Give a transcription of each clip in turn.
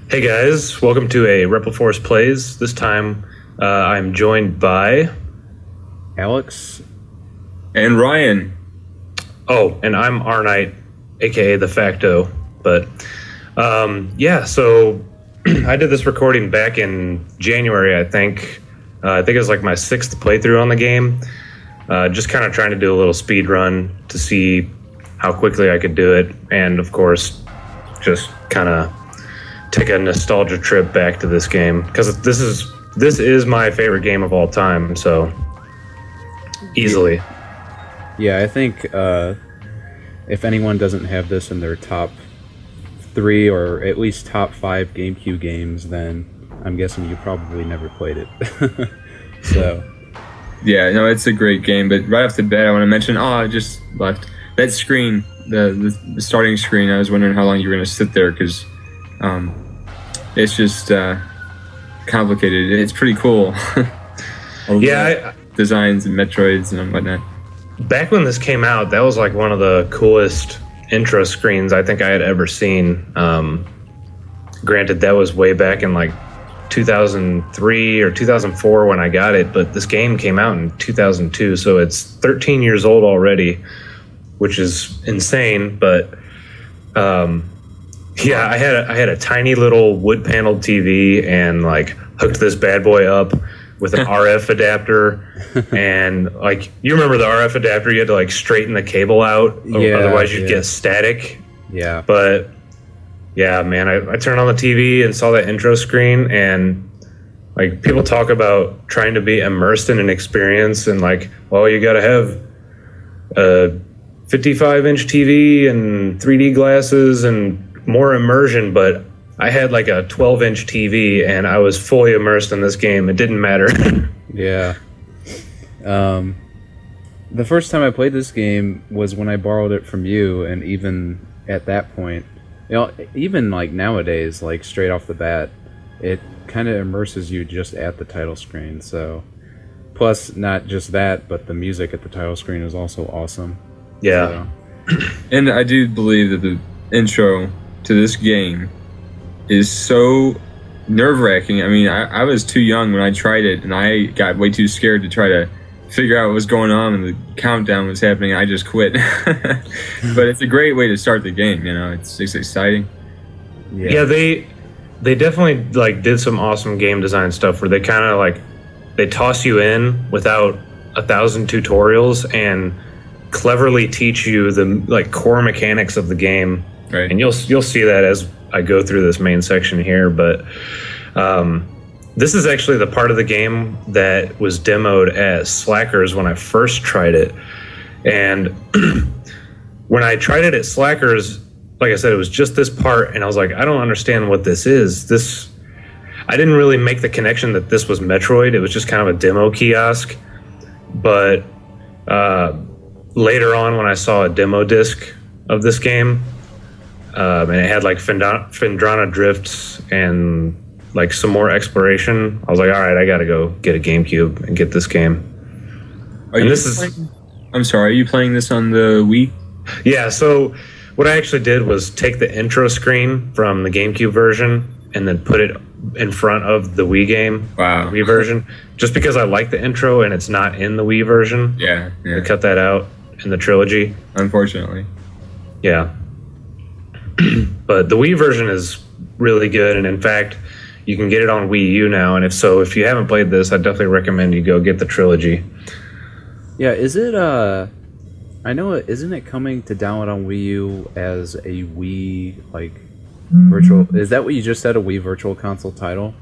Hey guys, welcome to a Repliforce Plays. This time I'm joined by... Alex. And Ryan. Oh, and I'm Arknight, aka the Facto. But yeah, so I did this recording back in January, I think. I think it was like my 6th playthrough on the game. Just kind of trying to do a little speed run to see how quickly I could do it. And of course, just kind of take a nostalgia trip back to this game, because this is my favorite game of all time, so easily. Yeah, I think if anyone doesn't have this in their top 3 or at least top 5 GameCube games, then I'm guessing you probably never played it. So yeah, no, it's a great game, but right off the bat I want to mention, I just left that screen, the starting screen. I was wondering how long you were going to sit there, because it's just complicated. It's pretty cool. Yeah, designs and Metroids and whatnot. Back when this came out, that was like one of the coolest intro screens I think I had ever seen. Granted, that was way back in like 2003 or 2004 when I got it, but this game came out in 2002, so it's 13 years old already, which is insane. But yeah, I had a tiny little wood paneled TV and like hooked this bad boy up with an RF adapter, and like, you remember the RF adapter, you had to like straighten the cable out, yeah, otherwise you'd get static. Yeah. But yeah, man, I turned on the TV and saw that intro screen, and like, people talk about trying to be immersed in an experience, and like, well, you gotta have a 55-inch TV and 3D glasses and more immersion, but I had like a 12-inch TV and I was fully immersed in this game. It didn't matter. Yeah. The first time I played this game was when I borrowed it from you, and even at that point, you know, even like nowadays, like straight off the bat, it kind of immerses you just at the title screen. So, plus not just that, but the music at the title screen is also awesome. Yeah. So. And I do believe that the intro to this game is so nerve-wracking. I mean, I was too young when I tried it, and I got way too scared to try to figure out what was going on, and the countdown was happening, and I just quit. But it's a great way to start the game, you know. It's exciting. Yeah, they definitely like did some awesome game design stuff where they kind of like, they toss you in without 1,000 tutorials and cleverly teach you the like core mechanics of the game. Right. And you'll see that as I go through this main section here, but this is actually the part of the game that was demoed as Slackers when I first tried it. And when I tried it at Slackers, like I said, it was just this part, and I was like, I don't understand what this is. I didn't really make the connection that this was Metroid. It was just kind of a demo kiosk. But later on, when I saw a demo disc of this game, and it had like Phendrana drifts and like some more exploration, I was like, all right, I gotta go get a GameCube and get this game. I'm sorry, are you playing this on the Wii? Yeah, so what I actually did was take the intro screen from the GameCube version and then put it in front of the Wii game. Wow. Wii version, just because I like the intro and it's not in the Wii version. Yeah. I cut that out in the trilogy. Unfortunately. Yeah. But the Wii version is really good, and in fact, you can get it on Wii U now. And if you haven't played this, I definitely recommend you go get the trilogy. Yeah, is it I know isn't it coming to download on Wii U as a Wii like virtual? Is that what you just said? A Wii Virtual Console title?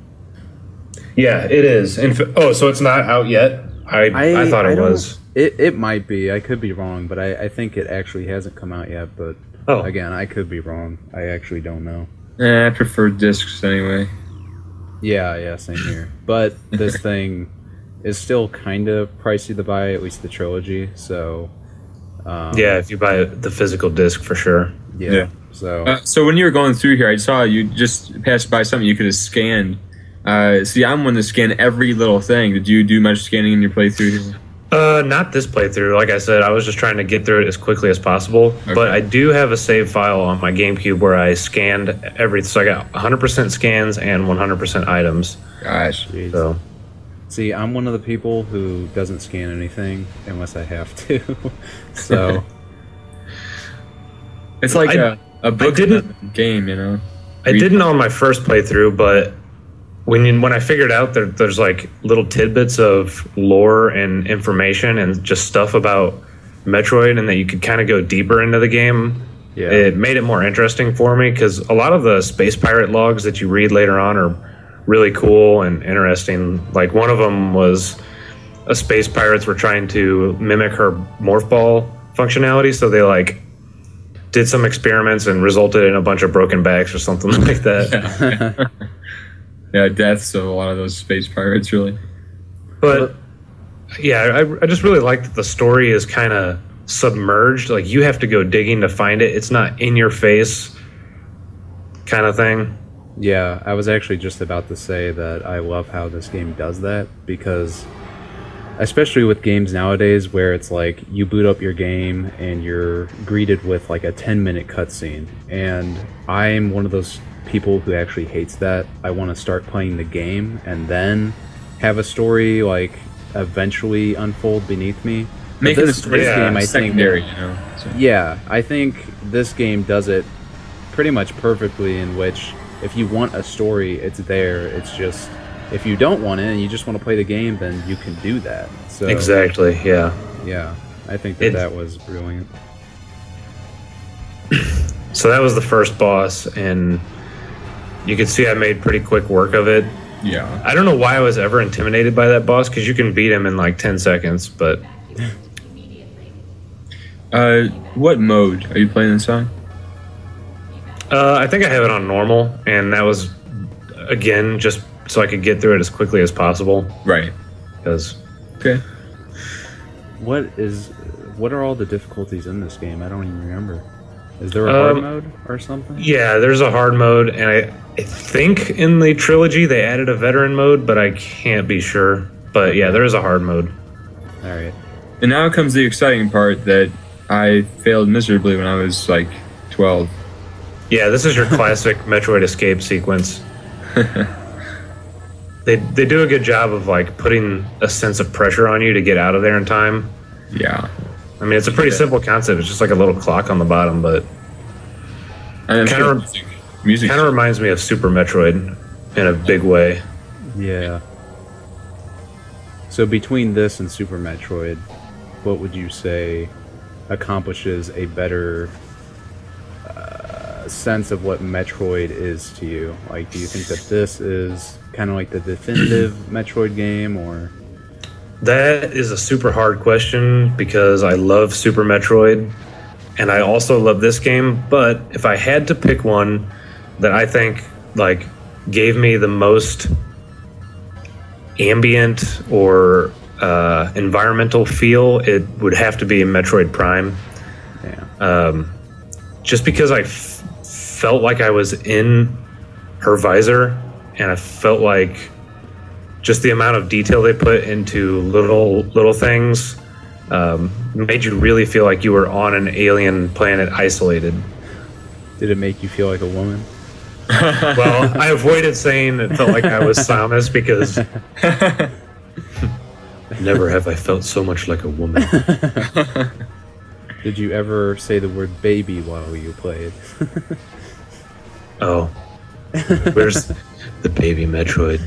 Yeah, it is. So it's not out yet. I thought it was. It might be. I could be wrong, but I think it actually hasn't come out yet. But again, I could be wrong. I actually don't know. I prefer discs anyway. Yeah, same here. But this thing is still kind of pricey to buy, at least the trilogy. So yeah, if you buy the physical disc, for sure. Yeah. So when you were going through here, I saw you just passed by something you could have scanned. See, I'm one to scan every little thing. Did you do much scanning in your playthrough? Not this playthrough. Like I said, I was just trying to get through it as quickly as possible. Okay. But I do have a save file on my GameCube where I scanned everything. So I got 100% scans and 100% items. Gosh. Jeez. So See, I'm one of the people who doesn't scan anything unless I have to. So It's like I a book didn't- game, you know? I didn't on my first playthrough, but when I figured out that there's like little tidbits of lore and information and just stuff about Metroid, and that you could kind of go deeper into the game, yeah, it made it more interesting for me, because a lot of the space pirate logs that you read later on are really cool and interesting. Like one of them was a space pirates were trying to mimic her morph ball functionality, so they like did some experiments and resulted in a bunch of broken backs or something like that. Yeah, deaths of a lot of those space pirates, really. But yeah, I just really like that the story is kind of submerged. Like you have to go digging to find it. It's not in your face kind of thing. yeah. I was actually just about to say that I love how this game does that, because especially with games nowadays where it's like you boot up your game and you're greeted with like a 10-minute cutscene, and I'm one of those people who actually hates that. I want to start playing the game and then have a story like eventually unfold beneath me. But Making this the story game, I think, secondary, you know? So. yeah, I think this game does it pretty much perfectly, in which if you want a story, it's there. It's just, if you don't want it and you just want to play the game, then you can do that. So Exactly. Yeah. yeah, I think that was brilliant. So that was the first boss, and you could see I made pretty quick work of it. Yeah. I don't know why I was ever intimidated by that boss, because you can beat him in like 10 seconds, but What mode are you playing this on? I think I have it on normal, and that was, again, just so I could get through it as quickly as possible, Right. because Okay. What are all the difficulties in this game? I don't even remember. Is there a hard mode or something? yeah, there's a hard mode, and I think in the trilogy they added a veteran mode, but I can't be sure. But yeah, there is a hard mode. All right. And now comes the exciting part that I failed miserably when I was like 12. Yeah, this is your classic Metroid escape sequence. They do a good job of like putting a sense of pressure on you to get out of there in time. Yeah. I mean, it's a pretty simple concept. It's just like a little clock on the bottom, but And Kinda I'm music. kind of reminds me of Super Metroid in a big way. Yeah. So between this and Super Metroid, what would you say accomplishes a better sense of what Metroid is to you? Like, do you think that this is kind of like the definitive Metroid game, or? That is a super hard question, because I love Super Metroid and I also love this game. But if I had to pick one that I think like gave me the most ambient or environmental feel, it would have to be Metroid Prime. Yeah. Just because I felt like I was in her visor, and I felt like just the amount of detail they put into little things made you really feel like you were on an alien planet isolated. Did it make you feel like a woman? Well, I avoided saying it felt like I was Samus, because never have I felt so much like a woman. Did you ever say the word baby while you played? Oh, where's the baby Metroid?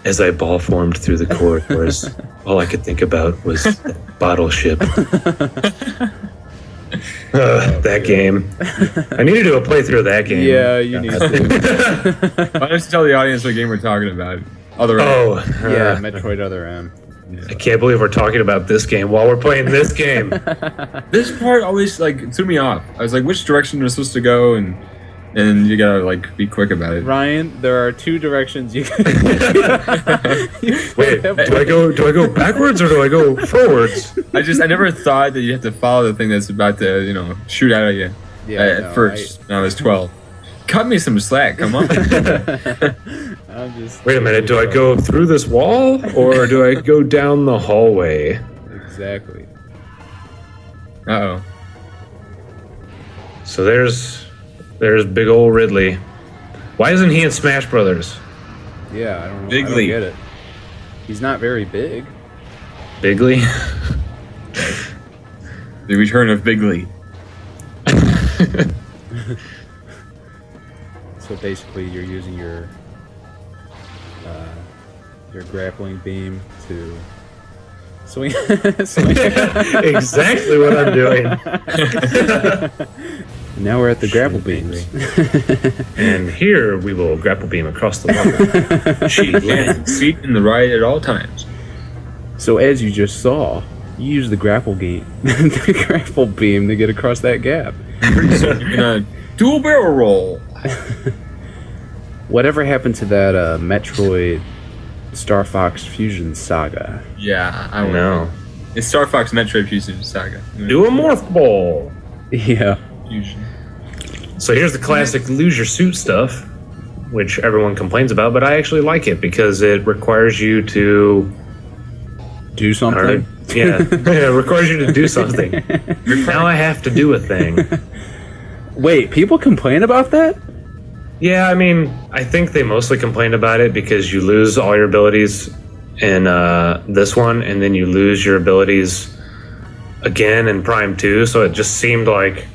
As I ball formed through the corridors, all I could think about was the bottle ship. That game. I need to do a playthrough of that game. Yeah, you need to. Why don't you tell the audience what game we're talking about? Other Oh, Yeah, Metroid Other M. I can't believe we're talking about this game while we're playing this game. This part always like threw me off. I was like, which direction was supposed to go, and you gotta like be quick about it. Ryan, there are two directions you can. Wait, do I go backwards or do I go forwards? I never thought that you have to follow the thing that's about to shoot out at you. Yeah, at no, first when I was 12. cut me some slack. Come on. Wait a minute. Do I go through this wall or do I go down the hallway? Exactly. Uh-oh. So there's big old Ridley. Why isn't he in Smash Brothers? Yeah, I don't know. Bigly. I don't get it. He's not very big. Bigly? The return of Bigly. So basically, you're using your grappling beam to swing. swing. Exactly what I'm doing. Now we're at the grapple beams. And here we will grapple beam across the water. She lands feet in the right at all times. So as you just saw, you use the grapple beam to get across that gap. Pretty soon you're gonna do a barrel roll. Whatever happened to that Metroid Star Fox Fusion Saga? Yeah, I don't No. It's Star Fox Metroid Fusion Saga. Do a morph ball. Yeah. Fusion. So here's the classic lose your suit stuff, which everyone complains about, but I actually like it because it requires you to Do something. yeah, it requires you to do something. Now I have to do a thing. Wait, people complain about that? Yeah, I mean, I think they mostly complained about it because you lose all your abilities in this one, and then you lose your abilities again in Prime 2, so it just seemed like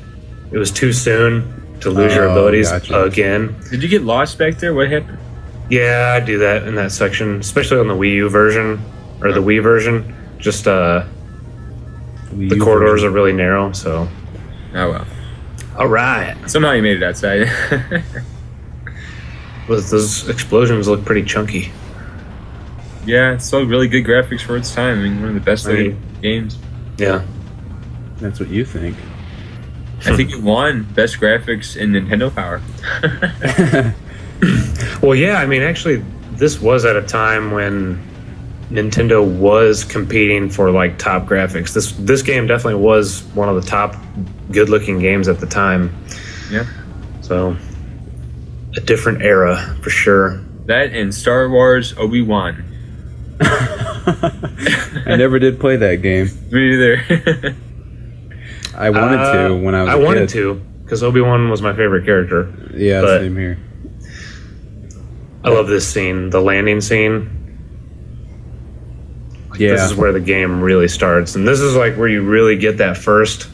it was too soon to lose your abilities again. Did you get lost back there? What happened? Yeah, I do that in that section, especially on the Wii U version, or the Wii version. Just, the corridors are really narrow, so. Oh well. Alright. Somehow you made it outside. Those explosions look pretty chunky. Yeah, it's still really good graphics for its time. I mean, one of the best looking games. Yeah. That's what you think. I think it won Best Graphics in Nintendo Power. Well, yeah, I mean, actually, this was at a time when Nintendo was competing for, like, top graphics. This game definitely was one of the top good-looking games at the time. Yeah. So, a different era, for sure. That and Star Wars Obi-Wan. I never did play that game. Me either. I wanted to when I was a I wanted kid. to, because Obi-Wan was my favorite character. Yeah, but same here. I love this scene, the landing scene. Like, Yeah. This is where the game really starts. And this is like where you really get that first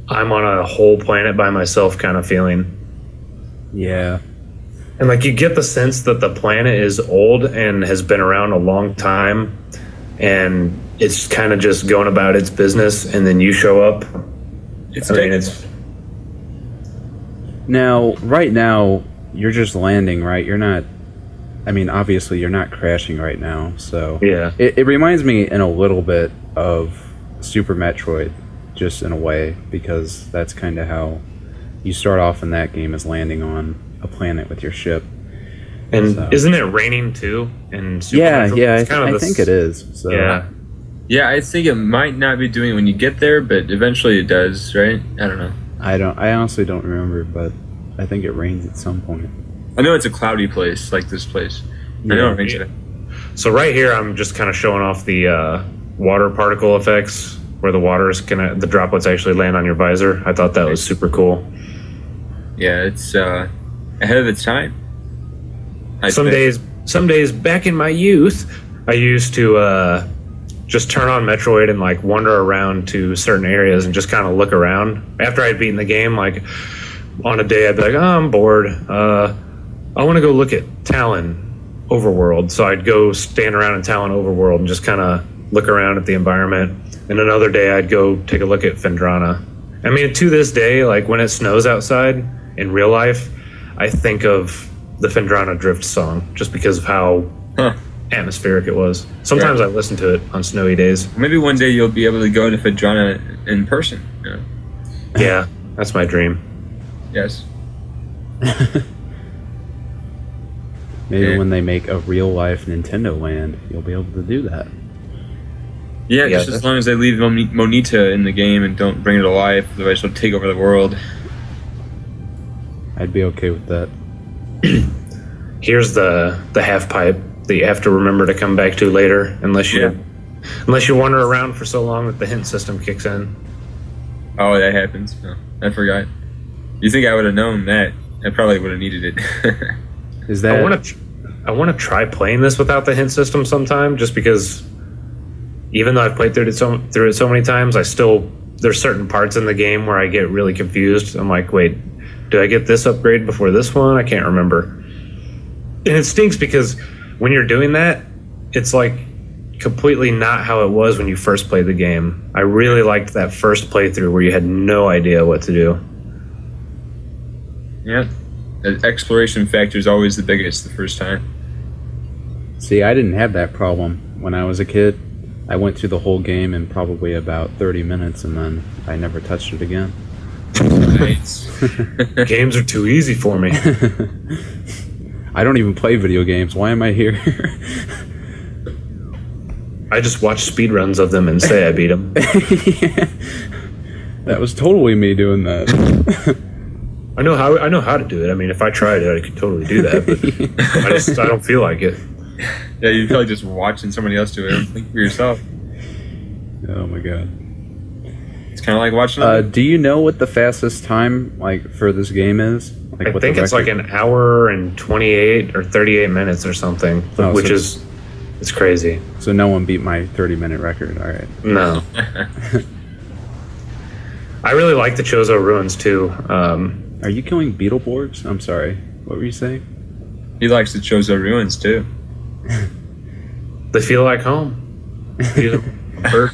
I'm on a whole planet by myself kind of feeling. Yeah. And like you get the sense that the planet is old and has been around a long time and it's kind of just going about its business, and then you show up. Now, right now, you're just landing, right? You're not. I mean, obviously, you're not crashing right now. So Yeah. it reminds me in a little bit of Super Metroid, just in a way, because that's kind of how you start off in that game, is landing on a planet with your ship. And So- isn't it raining too? In Super Yeah, Metroid? yeah, It's kind of I think it is. So. Yeah. Yeah, I think it might not be doing it when you get there, but eventually it does, right? I don't know. I honestly don't remember, but I think it rains at some point. I know it's a cloudy place, like this place. I know it rains. Yeah. So right here, I'm just kind of showing off the water particle effects, where the water is the droplets actually land on your visor. I thought that was super cool. Yeah, it's ahead of its time. Some days back in my youth, I used to just turn on Metroid and like wander around to certain areas and just kind of look around. After I'd beaten the game, like on a day, I'd be like, "Oh, I'm bored. I want to go look at Talon Overworld." So I'd go stand around in Talon Overworld and just kind of look around at the environment. And another day, I'd go take a look at Phendrana. I mean, to this day, like when it snows outside in real life, I think of the Phendrana Drift song just because of how atmospheric it was. Sometimes I listen to it on snowy days. Maybe one day you'll be able to go to Phendrana in person. Yeah. Yeah, that's my dream. Yes. Maybe when they make a real life Nintendo Land, you'll be able to do that. Yeah, just as long as they leave Monita in the game and don't bring it alive, otherwise she'll take over the world. I'd be okay with that. Here's the half pipe that you have to remember to come back to later, unless you wander around for so long that the hint system kicks in. Oh, that happens. Oh, I forgot. You think I would have known that? I probably would have needed it. Is that? I want to try playing this without the hint system sometime, just because even though I've played through it so many times, there's certain parts in the game where I get really confused. I'm like, wait, did I get this upgrade before this one? I can't remember. And it stinks because when you're doing that, it's like completely not how it was when you first played the game. I really liked that first playthrough where you had no idea what to do. Yeah. The exploration factor is always the biggest the first time. See, I didn't have that problem when I was a kid. I went through the whole game in probably about 30 minutes, and then I never touched it again. Nice. Games are too easy for me. I don't even play video games. Why am I here? I just watch speedruns of them and say I beat them. Yeah. That was totally me doing that. I know how to do it. I mean, if I tried it, I could totally do that, but I don't feel like it. Yeah, you're probably just watching somebody else do it. Don't think for yourself. Oh my god. It's kind of like watching. Do you know what the fastest time for this game is? Like, I what think the it's like record- an hour and 28 or 38 minutes or something, Oh, which so- is it's crazy. So no one beat my 30-minute record. All right. No. I really like the Chozo ruins too. Are you killing Beetleborgs? I'm sorry. What were you saying? He likes the Chozo ruins too. They feel like home. Bird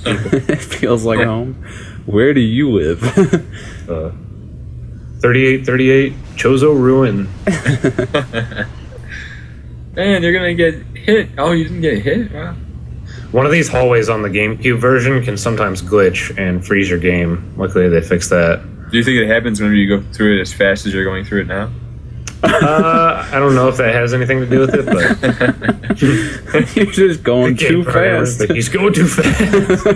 people. It feels like home. Where do you live? 3838 Chozo ruin. Man, you're gonna get hit. Oh, you didn't get hit? Wow. One of these hallways on the GameCube version can sometimes glitch and freeze your game. Luckily, they fixed that. Do you think it happens whenever you go through it as fast as you're going through it now? I don't know if that has anything to do with it, but You're just going too fast. He's going too fast.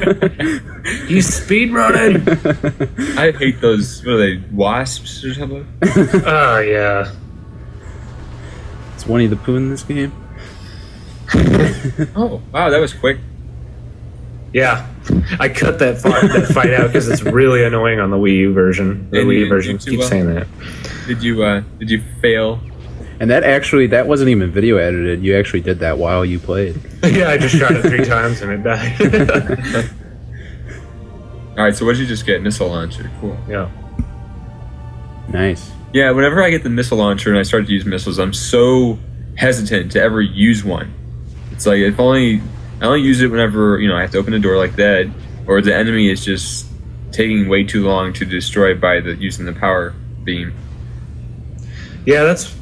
He's speed running. I hate those. What are they? Wasps or something? Oh yeah. Is Winnie the Pooh in this game? Oh, wow, that was quick. Yeah, I cut that fight out because it's really annoying on the Wii U version. The And Wii U you version do keeps well. saying that. Did you fail? And that wasn't even video edited. You actually did that while you played. Yeah, I just shot it 3 times and it died. All right, so what did you just get? Missile launcher. Cool. Yeah. Nice. Yeah, whenever I get the missile launcher and I start to use missiles, I'm so hesitant to ever use one. It's like I only use it whenever I have to open a door like that, or the enemy is just taking way too long to destroy by using the power beam. Yeah, that's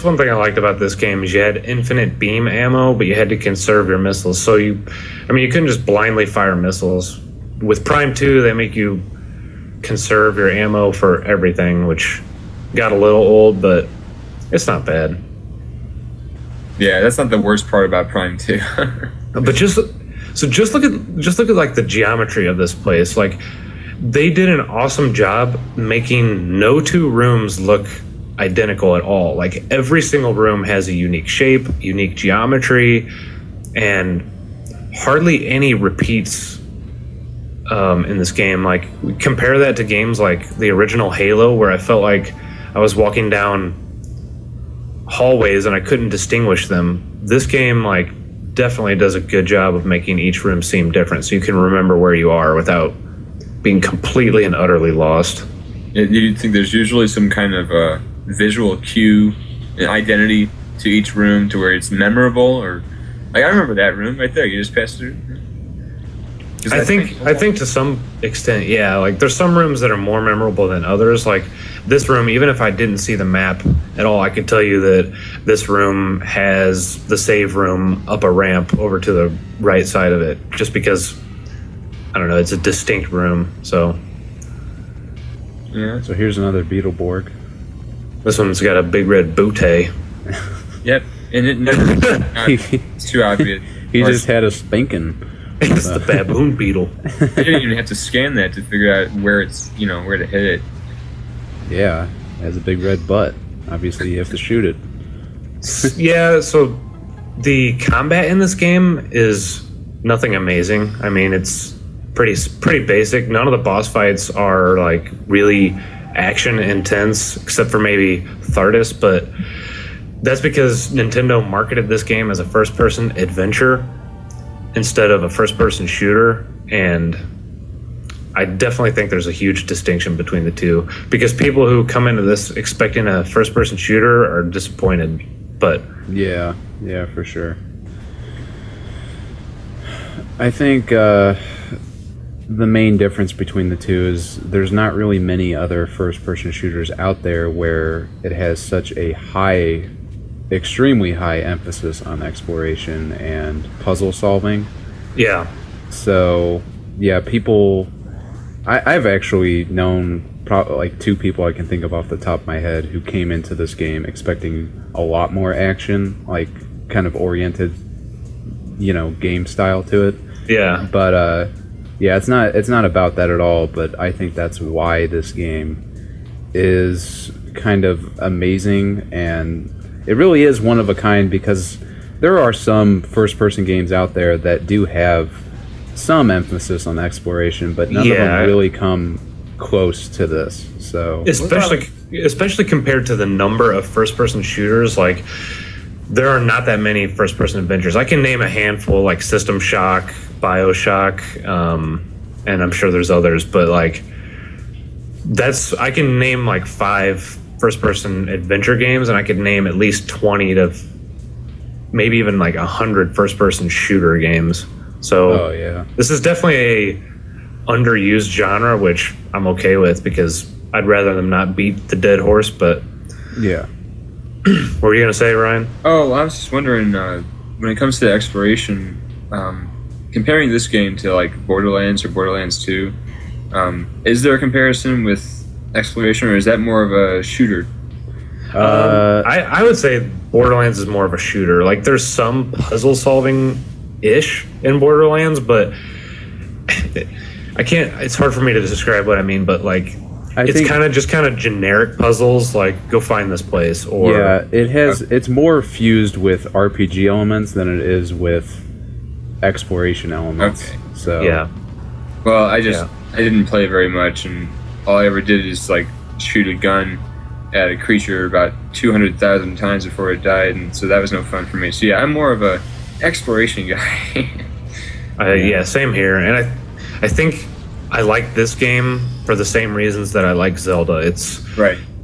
one thing I liked about this game is you had infinite beam ammo, but you had to conserve your missiles. So you couldn't just blindly fire missiles. With Prime 2, they make you conserve your ammo for everything, which got a little old, but it's not bad. Yeah, that's not the worst part about Prime 2. But just look at like the geometry of this place. Like they did an awesome job making no 2 rooms look identical at all. Like every single room has a unique shape, unique geometry, and hardly any repeats in this game. Like compare that to games like the original Halo, where I felt like I was walking down hallways and I couldn't distinguish them. This game like definitely does a good job of making each room seem different, so you can remember where you are without being completely and utterly lost. You think there's usually some kind of visual cue and identity to each room to where it's memorable, or like I remember that room right there. You just passed through. I think to some extent, yeah. Like there's some rooms that are more memorable than others. Like this room, even if I didn't see the map at all, I could tell you that this room has the save room up a ramp over to the right side of it, just because I don't know, it's a distinct room. So Yeah. So here's another Beetleborg. this one's got a big red bootay. Yep. And it never. It's too obvious. He just had a spanking. It's the baboon beetle. I didn't even have to scan that to figure out where it's where to hit it. Yeah, has a big red butt. obviously you have to shoot it. Yeah, so the combat in this game is nothing amazing. I mean, it's pretty basic. None of the boss fights are like really action intense, except for maybe Thardis, but that's because Nintendo marketed this game as a first-person adventure instead of a first-person shooter, and I definitely think there's a huge distinction between the two, because people who come into this expecting a first-person shooter are disappointed. But yeah, for sure. I think the main difference between the two is there's not really many other first-person shooters out there where it has such a high, extremely high emphasis on exploration and puzzle solving. Yeah. So, yeah, people... I've actually known like 2 people I can think of off the top of my head who came into this game expecting a lot more action, like kind of oriented, game style to it. Yeah. But yeah, it's not about that at all, but I think that's why this game is kind of amazing, and it really is one of a kind, because there are some first-person games out there that do have some emphasis on exploration, but none of them really come close to this. So especially compared to the number of first-person shooters, like there are not that many first-person adventures. I can name a handful, like System Shock, BioShock, and I'm sure there's others, but like I can name like 5 first-person adventure games, and I could name at least 20 to maybe even like 100 first-person shooter games. So this is definitely a underused genre, which I'm okay with, because I'd rather them not beat the dead horse. But yeah. What were you gonna say, Ryan? Oh, I was just wondering, when it comes to exploration, comparing this game to like Borderlands or Borderlands 2, is there a comparison with exploration, or is that more of a shooter? I would say Borderlands is more of a shooter. Like there's some puzzle solving ish in Borderlands, but I can't. It's hard for me to describe what I mean. But like, it's kind of generic puzzles, like go find this place. Or yeah, it has. It's more fused with RPG elements than it is with exploration elements. Okay. So yeah. Well, I didn't play very much, and all I ever did is like shoot a gun at a creature about 200,000 times before it died, and so that was no fun for me. So yeah, I'm more of a exploration guy. Yeah, same here. And I think I like this game for the same reasons that I like Zelda.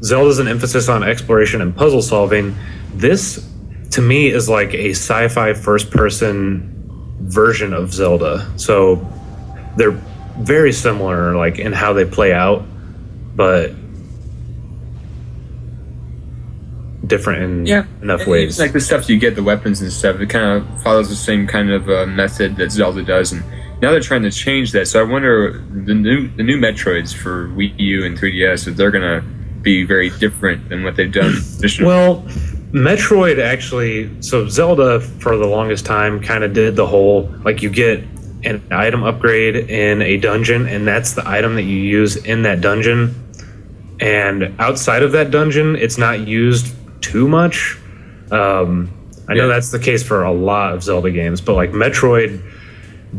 Zelda's an emphasis on exploration and puzzle solving. This, to me, is like a sci-fi first-person version of Zelda. So they're very similar, like in how they play out, but different in enough ways. Like the stuff you get, the weapons and stuff, it kind of follows the same kind of method that Zelda does, and now they're trying to change that. So I wonder the new Metroids for Wii U and 3DS, if they're gonna be very different than what they've done traditionally. Well, Metroid actually, so Zelda for the longest time kind of did the whole, like you get an item upgrade in a dungeon, and that's the item that you use in that dungeon, and outside of that dungeon it's not used too much. I know that's the case for a lot of Zelda games, but like Metroid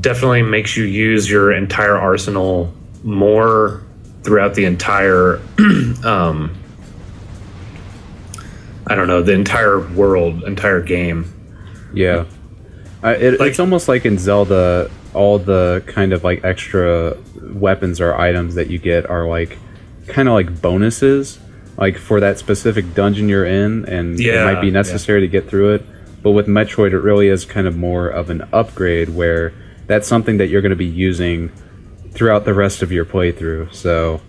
definitely makes you use your entire arsenal more throughout the entire the entire world, entire game. Yeah. It's almost like in Zelda, all the kind of like extra weapons or items that you get are like kind of like bonuses, like for that specific dungeon you're in, and it might be necessary to get through it. But with Metroid, it really is kind of more of an upgrade, where that's something that you're going to be using throughout the rest of your playthrough. So,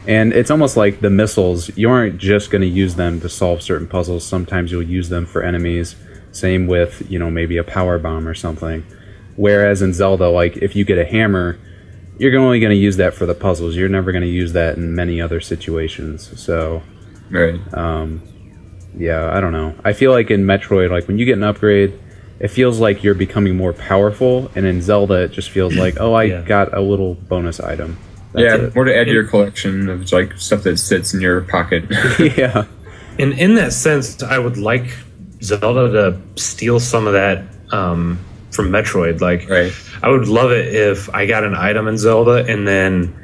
and it's almost like the missiles, you aren't just going to use them to solve certain puzzles. Sometimes you'll use them for enemies. Same with, maybe a power bomb or something. Whereas in Zelda, like if you get a hammer, you're only going to use that for the puzzles. You're never going to use that in many other situations. So, right. Yeah, I don't know. I feel like in Metroid, like when you get an upgrade, it feels like you're becoming more powerful, and in Zelda, it just feels like, I got a little bonus item. That's it. More to add to your collection of like stuff that sits in your pocket. Yeah, in that sense, I would like Zelda to steal some of that from Metroid. Like, Right. I would love it if I got an item in Zelda and then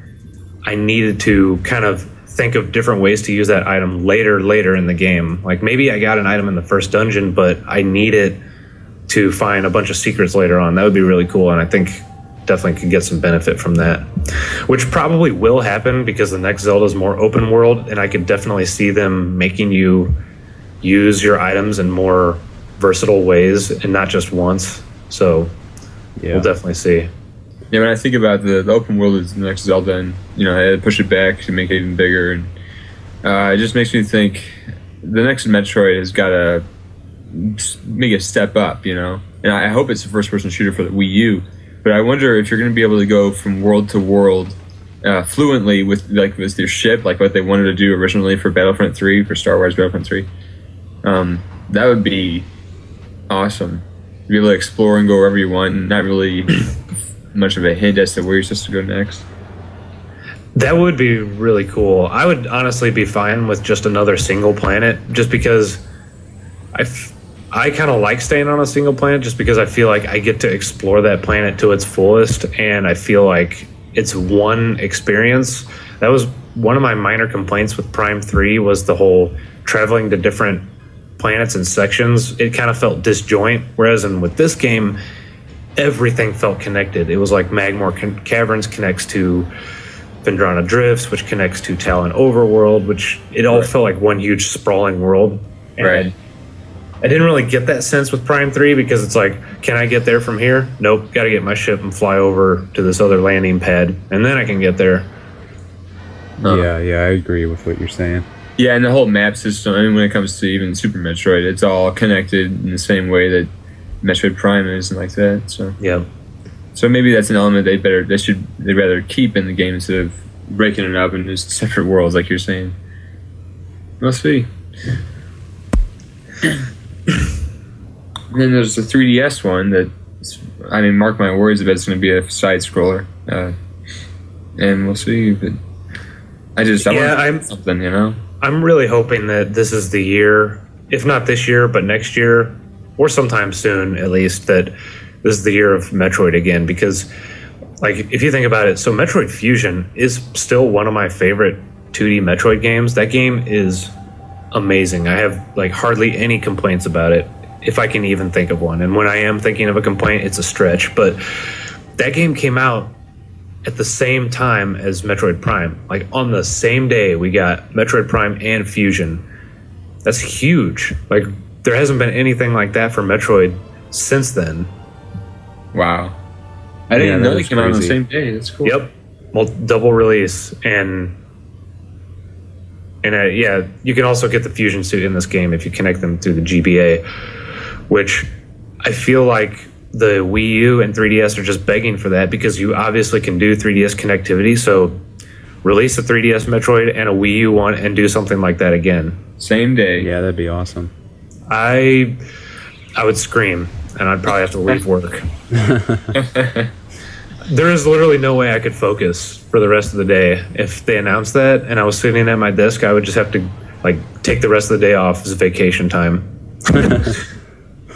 I needed to kind of think of different ways to use that item later in the game. Like, maybe I got an item in the first dungeon, but I need it to find a bunch of secrets later on. That would be really cool, and I think definitely could get some benefit from that, which probably will happen because the next Zelda is more open world, and I could definitely see them making you use your items in more versatile ways and not just once. So we'll definitely see. Yeah, when I think about the open world is the next Zelda, and I had to push it back to make it even bigger, and it just makes me think the next Metroid has got to make a step up, and I hope it's a first-person shooter for the Wii U. But I wonder if you're going to be able to go from world to world fluently with your ship, like what they wanted to do originally for Battlefront 3, for Star Wars Battlefront 3. That would be awesome. Be able to explore and go wherever you want, and not really much of a hint as to where you're supposed to go next. That would be really cool. I would honestly be fine with just another single planet, just because I kind of like staying on a single planet, just because I feel like I get to explore that planet to its fullest, and I feel like it's one experience. That was one of my minor complaints with Prime 3, was the whole traveling to different planets and sections. It kind of felt disjoint, whereas with this game, everything felt connected. It was like Magmore Caverns connects to Vendrana Drifts, which connects to Talon Overworld, which it all felt like one huge sprawling world. And Right. I didn't really get that sense with Prime 3 because it's like, can I get there from here? Nope, got to get my ship and fly over to this other landing pad, and then I can get there. Yeah, I agree with what you're saying. Yeah, and the whole map system, I mean, when it comes to even Super Metroid, it's all connected in the same way that Metroid Prime is and like that. So Yeah. so maybe that's an element they'd rather keep in the game instead of breaking it up into separate worlds, like you're saying. We'll see. And then there's the 3DS one that, I mean, mark my words, I bet it's going to be a side scroller, and we'll see. But I want something, I'm really hoping that this is the year, if not this year, but next year, or sometime soon at least, that this is the year of Metroid again. Because, like, if you think about it, so Metroid Fusion is still one of my favorite 2D Metroid games. That game is amazing. I have, like, hardly any complaints about it, if I can even think of one. And when I am thinking of a complaint, it's a stretch. But that game came out at the same time as Metroid Prime. Like, on the same day, we got Metroid Prime and Fusion. That's huge. Like, there hasn't been anything like that for Metroid since then. Wow. I didn't even know they came out on the same day. That's cool. Yep. Well, double release. And yeah, you can also get the Fusion suit in this game if you connect them through the GBA, which I feel like the Wii U and 3DS are just begging for that, because you obviously can do 3DS connectivity. So release a 3DS Metroid and a Wii U one and do something like that again. Same day. Yeah, that'd be awesome. I would scream, and I'd probably have to leave work. There is literally no way I could focus for the rest of the day. If they announced that and I was sitting at my desk, I would just have to, like, take the rest of the day off as vacation time.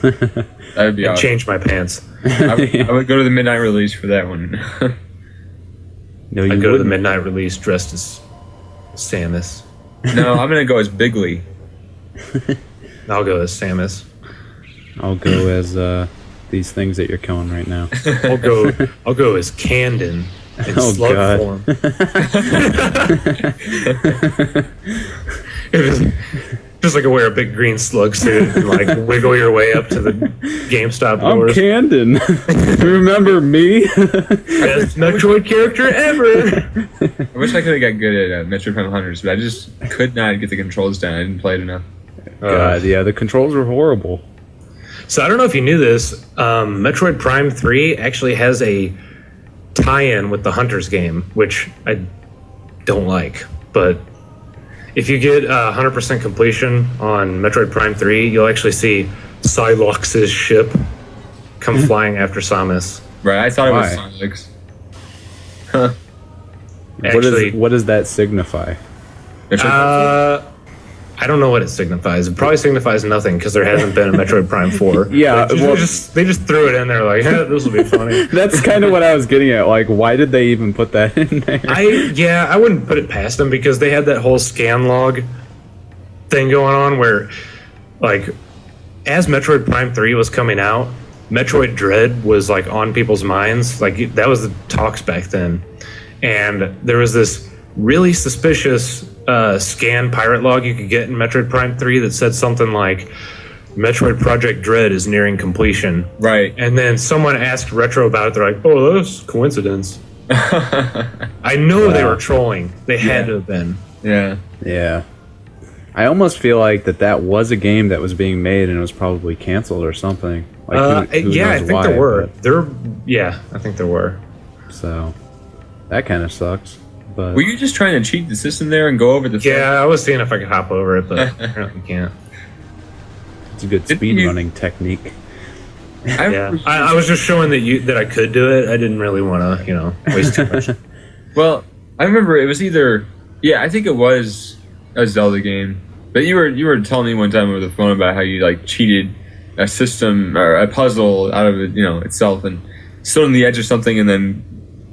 That would be awesome. Change my pants. I would go to the midnight release for that one. No, I'd you go to the wouldn't. midnight release dressed as Samus. No, I'm going to go as Bigley. I'll go as Samus. I'll go as these things that you're killing right now. I'll go as Candon in Oh, slug God. form. It was just like wear a big green slug suit and like wiggle your way up to the GameStop I'm doors. Candon. Remember me? Best Metroid character ever. I wish I could have got good at Metroid Prime Hunters, but I just could not get the controls down. I didn't play it enough. God, yeah, the controls were horrible. So I don't know if you knew this. Metroid Prime 3 actually has a tie-in with the Hunters game, which I don't like. But if you get 100% completion on Metroid Prime 3, you'll actually see Psylocke's ship come flying after Samus. Right, I thought it was Why? Sonic's. Actually, What does that signify? Metroid I I don't know what it signifies. It probably signifies nothing because there hasn't been a Metroid Prime 4. Yeah, they just threw it in there like, this will be funny. That's kind of what I was getting at. Like, why did they even put that in there? I wouldn't put it past them because they had that whole scan log thing going on where, like, as Metroid Prime 3 was coming out, Metroid Dread was like on people's minds. Like, that was the talks back then, and there was this really suspicious scan pirate log you could get in Metroid Prime 3 that said something like Metroid Project Dread is nearing completion. Right. And then someone asked Retro about it. They're like, oh, that's coincidence. I know they were trolling. They had to have been. Yeah. Yeah. I almost feel like that was a game that was being made and it was probably canceled or something. Like, who yeah, I knows think why, there were. but- I think there were. So, that kind of sucks. But Were you just trying to cheat the system there and go over the? Yeah, I was seeing if I could hop over it, but apparently you can't. it's a good Didn't speed you- running technique. Yeah, I was just showing that I could do it. I didn't really want to, waste too much. Well, I remember it was either. Yeah, I think it was a Zelda game. But you were telling me one time over the phone about how you like cheated a system or a puzzle out of it, itself, and stood on the edge of something, and then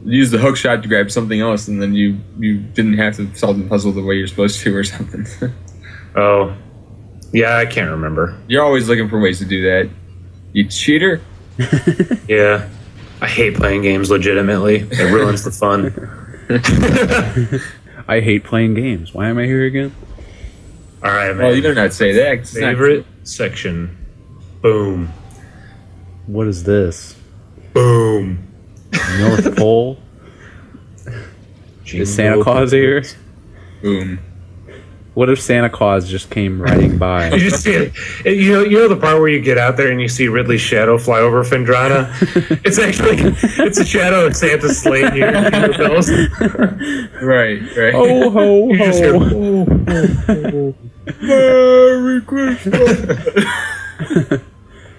used the hook shot to grab something else, and then you didn't have to solve the puzzle the way you're supposed to, or something. Oh, yeah, I can't remember. You're always looking for ways to do that. You cheater. Yeah, I hate playing games legitimately. It ruins the fun. I hate playing games. Why am I here again? All right, man. Well, you better not say that. It's not Favorite section. Boom. What is this? Boom. North Pole? Is Santa Claus here? Boom. What if Santa Claus just came riding by? You just see it. You know the part where you get out there and you see Ridley's shadow fly over Fendrana? It's a shadow of Santa's sleigh and you hear the bells. Right. Oh ho You just hear, ho! Merry Christmas.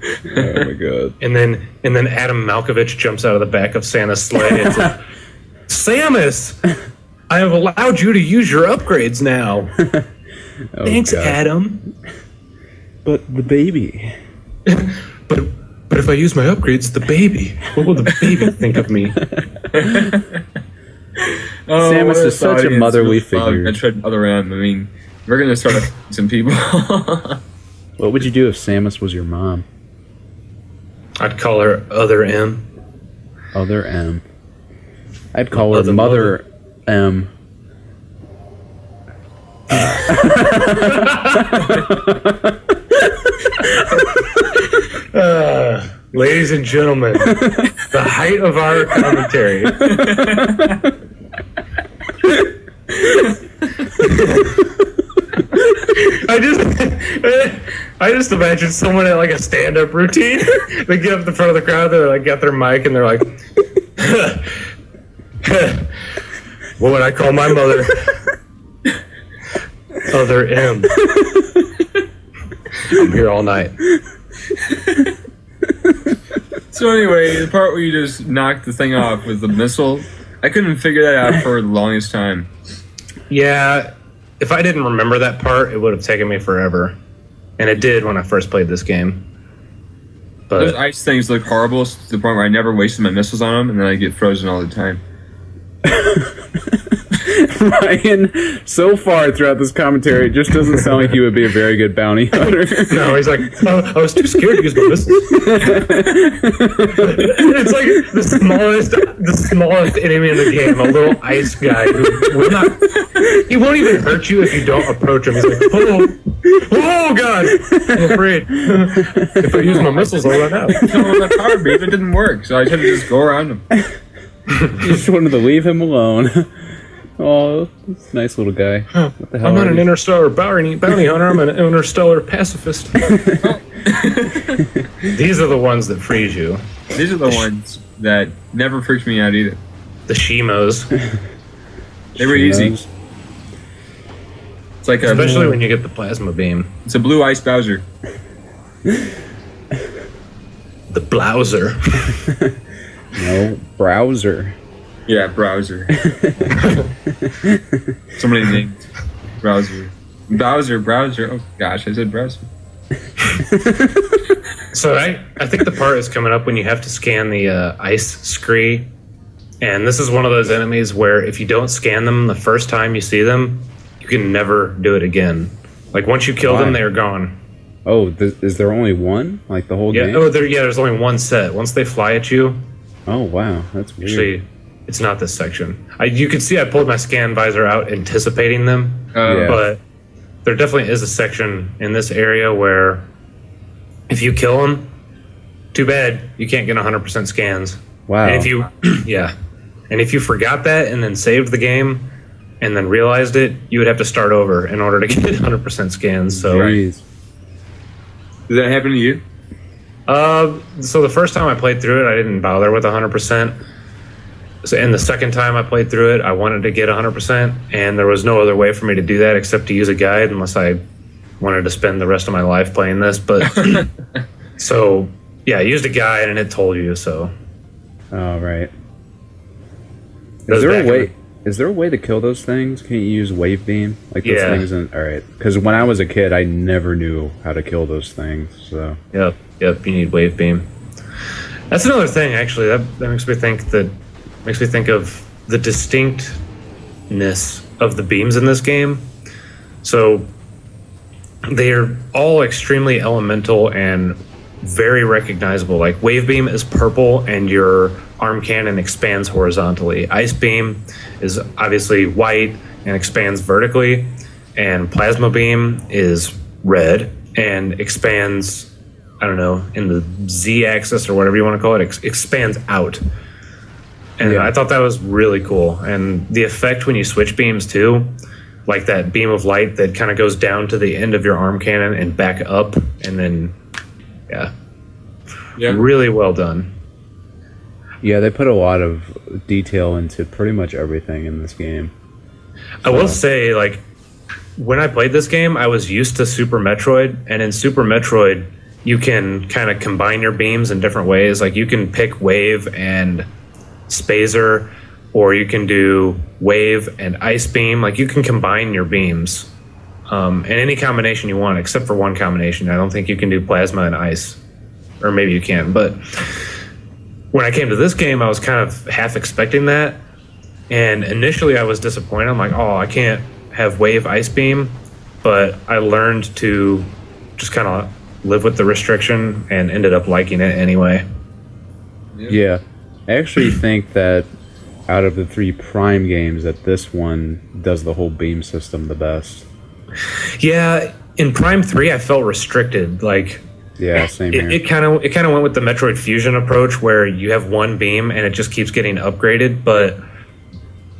Oh my god! and then Adam Malkovich jumps out of the back of Santa's sleigh. It's like, Samus, I have allowed you to use your upgrades now. Oh, Thanks, God. Adam. But the baby. But if I use my upgrades, the baby, what will the baby think of me? Samus is such a motherly figure. Metroid Other M. I mean, we're gonna start some people. What would you do if Samus was your mom? I'd call her Other M. Other M. I'd call her Other Mother M. Ladies and gentlemen, the height of our commentary. I just imagine someone at like a stand-up routine. They get up in the front of the crowd. They're like, got their mic, and they're like, "What would I call my mother?" Other M. I'm here all night. So anyway, the part where you just knocked the thing off with the missile, I couldn't figure that out for the longest time. Yeah, if I didn't remember that part, it would have taken me forever. And it did when I first played this game. Those But ice things look horrible to the point where I never wasted my missiles on them, and then I get frozen all the time. Ryan, so far throughout this commentary, it just doesn't sound like he would be a very good bounty hunter. no, he's like, oh, I was too scared to use my missiles. It's like the smallest enemy in the game, a little ice guy who will not. He won't even hurt you if you don't approach him. He's like, oh God, I'm afraid. If I use my missiles, I'll run out. That power beam, it didn't work, so I had to just go around them. You just wanted to leave him alone. Oh, that's a nice little guy. What the hell? I'm not are an you? interstellar bounty hunter. I'm an interstellar pacifist. These are the ones that freeze you. These are the ones that never freaked me out either. The Shimos. They were easy. It's like Especially when you get the plasma beam. it's a blue ice Bowser. The Blouser. No, browser. Yeah, Browser. Somebody named Browser. Browser. Oh gosh, I said browser. So I think the part is coming up when you have to scan the ice scree, and this is one of those enemies where if you don't scan them the first time you see them, you can never do it again. Like once you kill them, they are gone. Oh, is there only one? Like the whole game? Oh, there's only one set. Once they fly at you. Oh wow, that's weird. Actually, it's not this section. You can see I pulled my scan visor out, anticipating them, but there definitely is a section in this area where if you kill them, too bad, you can't get 100% scans. Wow. And if you, and if you forgot that and then saved the game and then realized it, you would have to start over in order to get 100% scans. So, Jeez. Did that happen to you? So the first time I played through it, I didn't bother with 100%. So, and the second time I played through it, I wanted to get 100%, and there was no other way for me to do that except to use a guide, unless I wanted to spend the rest of my life playing this. But so yeah, I used a guide and it told you. So oh right. Is there a way to kill those things? Can you use wave beam like those things? All right, because when I was a kid, I never knew how to kill those things. So yep, you need wave beam. That's another thing, actually. That makes me think of the distinctness of the beams in this game. So they are all extremely elemental and very recognizable. Like wave beam is purple and your arm cannon expands horizontally. Ice beam is obviously white and expands vertically, and plasma beam is red and expands, I don't know, in the Z axis or whatever you want to call it, expands out. And I thought that was really cool. And the effect when you switch beams too, like that beam of light that kind of goes down to the end of your arm cannon and back up, and then really well done. Yeah, they put a lot of detail into pretty much everything in this game. I will say, like, when I played this game, I was used to Super Metroid, and in Super Metroid, you can kind of combine your beams in different ways. Like, you can pick wave and spazer, or you can do wave and ice beam. Like, you can combine your beams in any combination you want, except for one combination. I don't think you can do plasma and ice, or maybe you can. But when I came to this game, I was kind of half expecting that, and initially I was disappointed. I'm like, oh, I can't have wave ice beam, but I learned to just kind of live with the restriction and ended up liking it anyway. Yeah, I actually think that out of the 3 Prime games, that this one does the whole beam system the best. Yeah, in Prime 3, I felt restricted. Like, yeah, same here. It kind of went with the Metroid Fusion approach, where you have one beam and it just keeps getting upgraded. But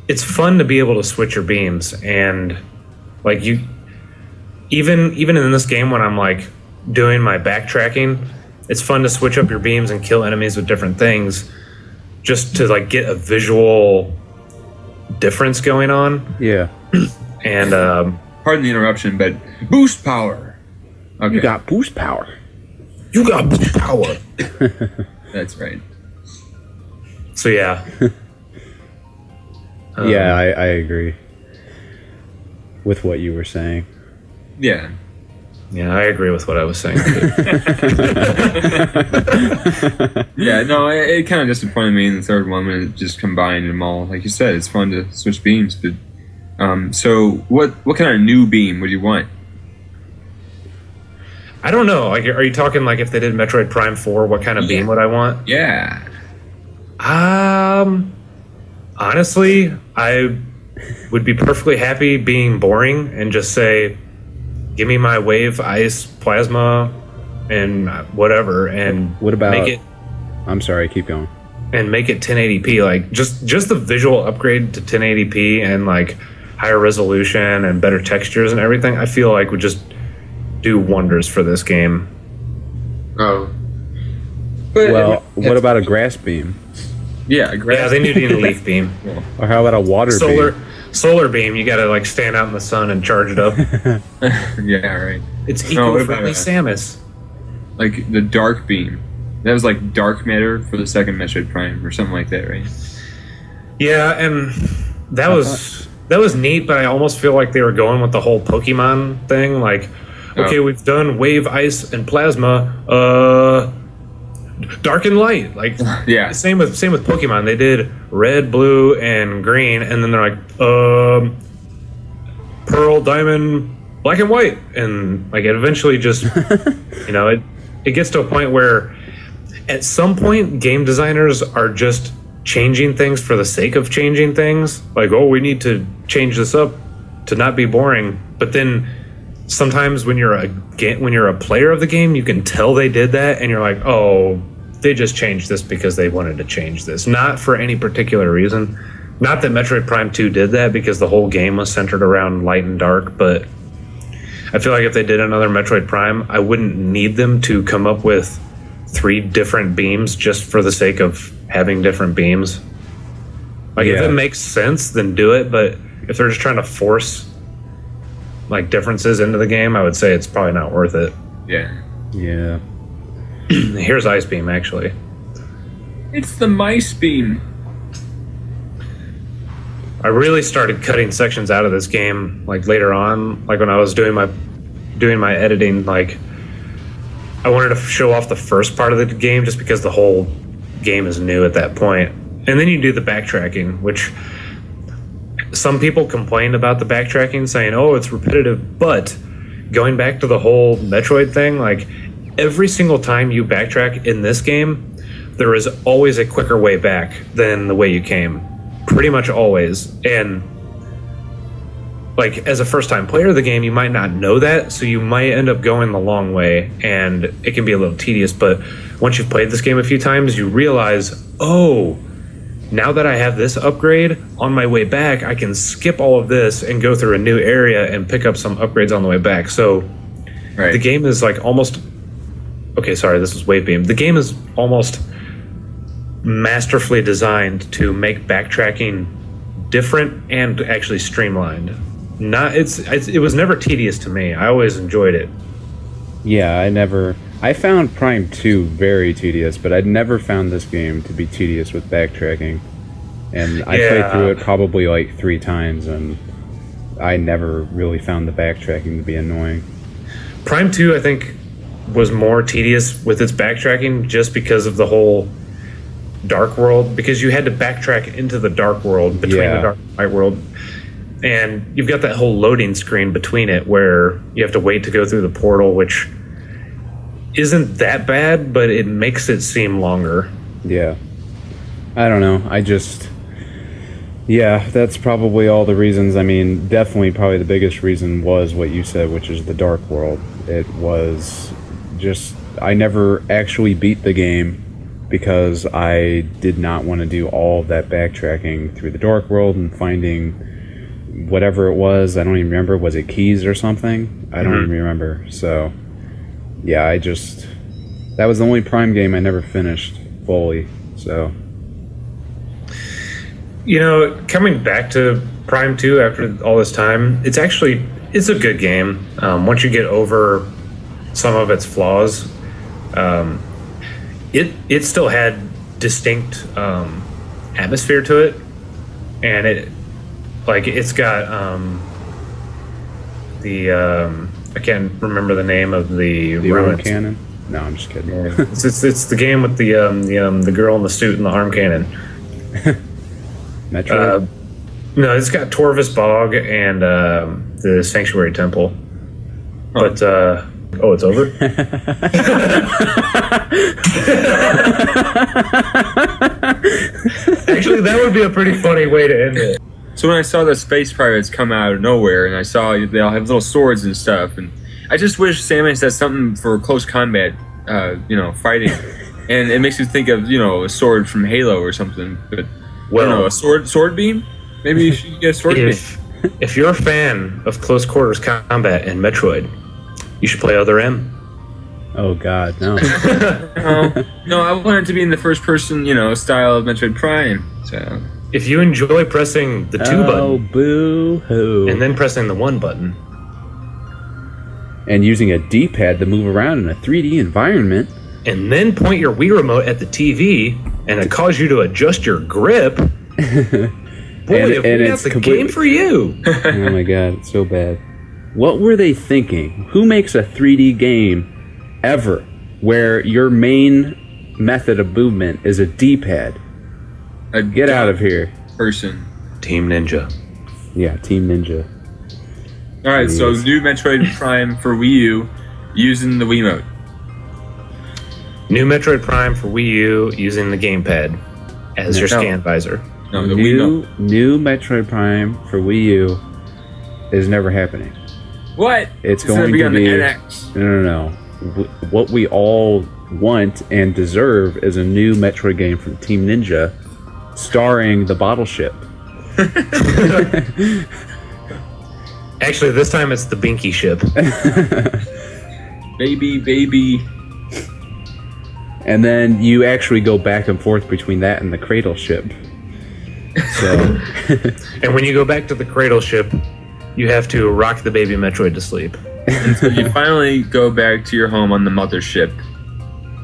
it's fun to be able to switch your beams, and like you, even in this game when I'm like doing my backtracking, it's fun to switch up your beams and kill enemies with different things, just to like get a visual difference going on. Yeah. And pardon the interruption, but boost power. Okay. You got boost power. You got boost power. That's right. So yeah. Yeah, I agree with what you were saying. Yeah. Yeah, I agree with what I was saying too. Yeah, no, it kind of disappointed me in the third one when it just combined them all. Like you said, it's fun to switch beams, but so what kind of new beam would you want? I don't know. Like, are you talking like if they did Metroid Prime 4, what kind of beam would I want? Yeah. Honestly, I would be perfectly happy being boring and just say, give me my wave, ice, plasma, and whatever, and what about make it? I'm sorry, keep going. And make it 1080p, like just the visual upgrade to 1080p and like higher resolution and better textures and everything. I feel like would just do wonders for this game. Oh. But well, what about a grass beam? Yeah, yeah, they need a leaf beam. Or how about a water beam? Solar beam, you gotta like stand out in the sun and charge it up. Yeah, right. It's eco-friendly Samus. Like the dark beam. That was like dark matter for the second Metroid Prime or something like that, right? Yeah, and that was that was neat, but I almost feel like they were going with the whole Pokemon thing. Like, okay, we've done wave, ice, and plasma. Dark and light. Like, yeah. Same with Pokemon. They did red, blue, and green, and then they're like, pearl, diamond, black and white, and like it eventually just, it gets to a point where, at some point, game designers are just changing things for the sake of changing things. Like, oh, we need to change this up to not be boring. But then sometimes when you're a player of the game, you can tell they did that, and you're like, oh, they just changed this because they wanted to change this, not for any particular reason. Not that Metroid Prime 2 did that, because the whole game was centered around light and dark, but I feel like if they did another Metroid Prime, I wouldn't need them to come up with 3 different beams just for the sake of having different beams. Like, if it makes sense, then do it, but if they're just trying to force like differences into the game, I would say it's probably not worth it. Yeah. Here's Ice Beam, actually. It's the Mice Beam. I really started cutting sections out of this game like later on, like when I was doing my editing. Like, I wanted to show off the first part of the game just because the whole game is new at that point. And then you do the backtracking, which some people complained about the backtracking, saying, oh, it's repetitive. But going back to the whole Metroid thing, like, every single time you backtrack in this game, there is always a quicker way back than the way you came. Pretty much always. And like, as a first-time player of the game, you might not know that, so you might end up going the long way, and it can be a little tedious. But once you've played this game a few times, you realize, oh, now that I have this upgrade, on my way back, I can skip all of this and go through a new area and pick up some upgrades on the way back. So the game is like almost... Okay, sorry, this was Wave Beam. The game is almost masterfully designed to make backtracking different and actually streamlined. It was never tedious to me. I always enjoyed it. Yeah, I found Prime 2 very tedious, but I'd never found this game to be tedious with backtracking. And I played through it probably like 3 times, and I never really found the backtracking to be annoying. Prime 2, I think, was more tedious with its backtracking just because of the whole dark world, because you had to backtrack into the dark world between the dark and light world, and you've got that whole loading screen between it where you have to wait to go through the portal, which isn't that bad, but it makes it seem longer. Yeah, I don't know, that's probably all the reasons. I mean, definitely probably the biggest reason was what you said, which is the dark world. It was just, I never actually beat the game because I did not want to do all of that backtracking through the dark world and finding whatever it was. I don't even remember. Was it keys or something? I don't even remember. So, yeah, that was the only Prime game I never finished fully. So, coming back to Prime 2 after all this time, it's a good game. Once you get over some of its flaws, it still had distinct atmosphere to it, and it's got I can't remember the name of the arm cannon. No, I'm just kidding. It's the game with the girl in the suit and the arm cannon. Metroid. No, it's got Torvus Bog and the Sanctuary Temple. But it's over. Actually, that would be a pretty funny way to end it. So when I saw the space pirates come out of nowhere, and I saw they all have little swords and stuff, and I just wish Samus had something for close combat, fighting, and it makes me think of a sword from Halo or something. But a sword beam. Maybe you should get a sword beam. If you're a fan of close quarters combat in Metroid, you should play Other M. Oh God, no. No, I want it to be in the first person, style of Metroid Prime. So if you enjoy pressing the 2 button, boo-hoo, and then pressing the 1 button, and using a D-pad to move around in a 3D environment, and then point your Wii remote at the TV, and it causes you to adjust your grip, Boy, And- if and we got it's the complete- game for you. Oh my god, it's so bad. What were they thinking? Who makes a 3D game ever where your main method of movement is a D-pad? Get out of here. Person. Team Ninja. Yeah, Team Ninja. All right, so Yes. new Metroid Prime for Wii U using the Wiimote. New Metroid Prime for Wii U using the gamepad as your No. scan visor. No, the Wiimote. New Metroid Prime for Wii U is never happening. What? It's gonna going be to on be the NX. No. What we all want and deserve is a new Metroid game from Team Ninja, starring the bottle ship. Actually, this time it's the Binky ship. Baby. And then you actually go back and forth between that and the cradle ship. So, And when you go back to the cradle ship, you have to rock the baby Metroid to sleep. So you finally go back to your home on the mothership.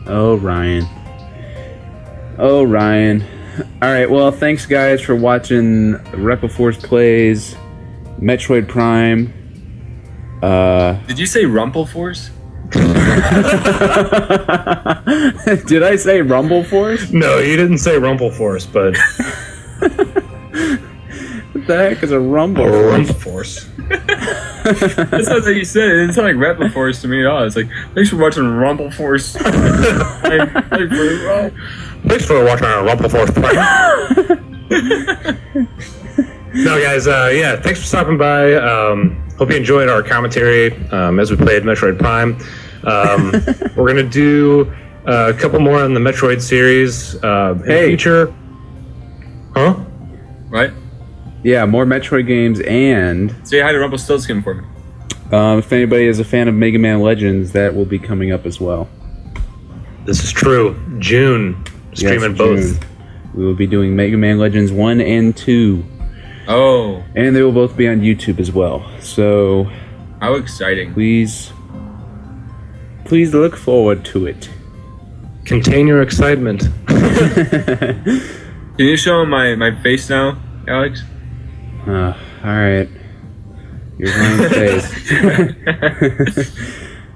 oh Ryan. Oh Ryan. All right, well, thanks guys for watching Repliforce Plays Metroid Prime. Did you say Rumpleforce? Did I say Rumble Force? No, you didn't say Rumple Force, but What the heck is a Rumble Rumple Force? Force. That sounds like you said it. It didn't sound like Repliforce to me at all. It's like, thanks for watching Rumpleforce. Thanks for watching our Rumple Force Prime. No, guys, yeah, thanks for stopping by. Hope you enjoyed our commentary as we played Metroid Prime. We're going to do a couple more on the Metroid series in the future. Huh? Right? Yeah, more Metroid games, and Say hi to Rumpelstiltskin for me. if anybody is a fan of Mega Man Legends, that will be coming up as well. This is true. June, streaming Yes, both. June. We will be doing Mega Man Legends 1 and 2. Oh, And they will both be on YouTube as well. So how exciting. please look forward to it. Contain your excitement. Can you show my face now, Alex? Alright. Here's Ryan's face.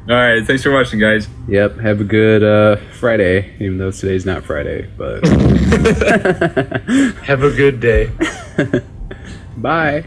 Alright, thanks for watching, guys. Yep, have a good Friday, even though today's not Friday, but Have a good day. bye.